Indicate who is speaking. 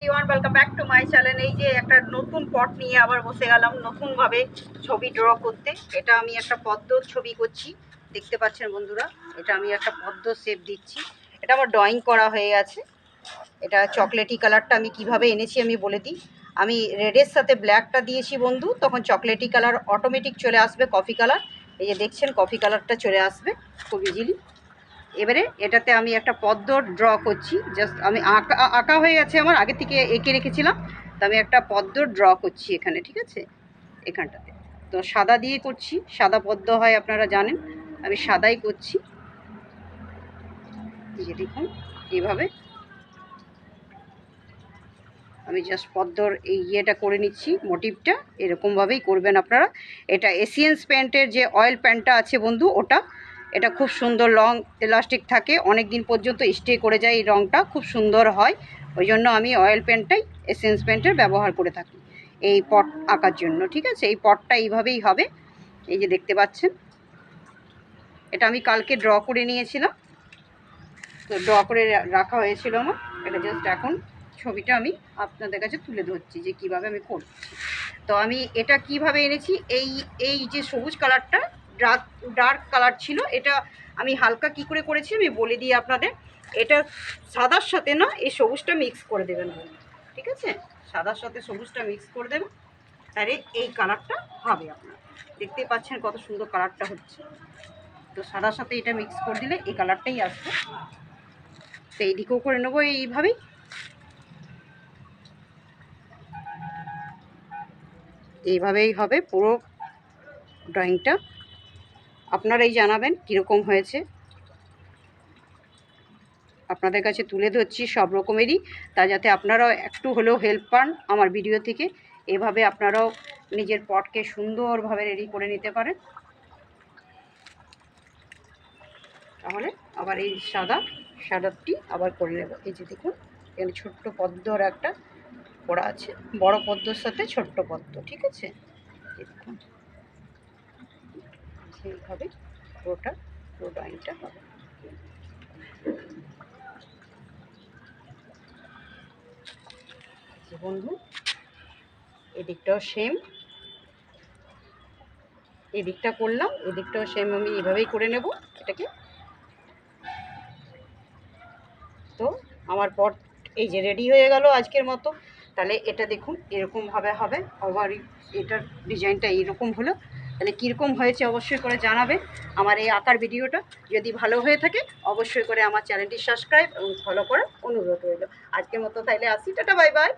Speaker 1: Welcome back to my channel. এই যে একটা নতুন পট নিয়ে আবার বসে গেলাম নতুনভাবে ছবি ড্র করতে। এটা আমি একটা পদ্মর ছবি করছি, দেখতে পাচ্ছেন বন্ধুরা। এটা আমি একটা পদ্ম শেপ দিচ্ছি। এটা আমার ড্রয়িং করা হয়ে গেছে। এটা চকলেটি কালারটা আমি কিভাবে এনেছি আমি বলে দিই। আমি রেডের সাথে ব্ল্যাকটা দিয়েছি বন্ধু, তখন চকলেটি কালার অটোমেটিক চলে আসবে, কফি কালার। এই যে দেখছেন কফি কালারটা চলে আসবে খুব ইজিলি। এবারে এটাতে আমি একটা পদ্ম ড্র করছি, জাস্ট আমি আঁকা আঁকা হয়ে গেছে আমার, আগে থেকে এঁকে রেখেছিলাম। তো আমি একটা পদ্ম ড্র করছি এখানে, ঠিক আছে, এখানটাতে। তো সাদা দিয়ে করছি, সাদা পদ্ম হয় আপনারা জানেন, আমি সাদাই করছি। এই যে দেখুন এইভাবে আমি জাস্ট পদ্মর এই ইয়েটা করে নিচ্ছি, মোটিভটা এরকমভাবেই করবেন আপনারা। এটা এশিয়ান্স প্যান্টের যে অয়েল প্যান্টটা আছে বন্ধু, ওটা এটা খুব সুন্দর লং ইলাস্টিক থাকে, অনেক দিন পর্যন্ত স্টে করে যায়, এই রঙটা খুব সুন্দর হয়। ওই জন্য আমি অয়েল প্যান্টটাই এশিয়ান্স প্যান্টের ব্যবহার করে থাকি এই পট আঁকার জন্য, ঠিক আছে। এই পটটা এইভাবেই হবে, এই যে দেখতে পাচ্ছেন। এটা আমি কালকে ড্র করে নিয়েছিলাম, তো ড্র করে রাখা হয়েছিল আমার। এটা জাস্ট এখন ছবিটা আমি আপনাদের কাছে তুলে ধরছি যে কিভাবে আমি করছি। তো আমি এটা কিভাবে এনেছি, এই এই যে সবুজ কালারটা ডার্ক কালার ছিল, এটা আমি হালকা কি করে করেছি আমি বলে দিই আপনাদের। এটা সাদার সাথে না এই সবুজটা মিক্স করে দেবেন, ঠিক আছে। সাদার সাথে সবুজটা মিক্স করে দেবেন, তাহলে এই কালারটা হবে আপনার। দেখতেই পাচ্ছেন কত সুন্দর কালারটা হচ্ছে। তো সাদার সাথে এটা মিক্স করে দিলে এই কালারটাই আসবে। তো এইদিকেও করে নেবো এইভাবেই। এইভাবেই হবে পুরো ড্রয়িংটা। আপনারাই জানাবেন কীরকম হয়েছে। আপনাদের কাছে তুলে ধরছি সব রকমেরই, তা যাতে আপনারাও একটু হলেও হেল্প পান আমার ভিডিও থেকে। এভাবে আপনারাও নিজের পটকে সুন্দরভাবে রেডি করে নিতে পারেন। তাহলে আবার এই সাদাটি আবার করে নেব। এই যে দেখুন এখানে ছোট্ট পদ্মর একটা করা আছে, বড় পদ্মর সাথে ছোট্ট পদ্ম, ঠিক আছে। দেখুন সেইভাবে পুরো ড্রয়িংটা হবে। বন্ধু এদিকটাও সেম, এদিকটা করলাম, এদিকটাও সেম আমি এভাবেই করে নেব এটাকে। তো আমার পট এই যে রেডি হয়ে গেল আজকের মতো। তাহলে এটা দেখুন এরকমভাবে হবে, আবার এটার ডিজাইনটা এইরকম হলো। তাহলে কীরকম হয়েছে অবশ্যই করে জানাবেন। আমার এই আঁকার ভিডিওটা যদি ভালো হয়ে থাকে অবশ্যই করে আমার চ্যানেলটি সাবস্ক্রাইব এবং ফলো করার অনুরোধ রইল। আজকের মতো তাইলে আসি, টাটা বাই বাই।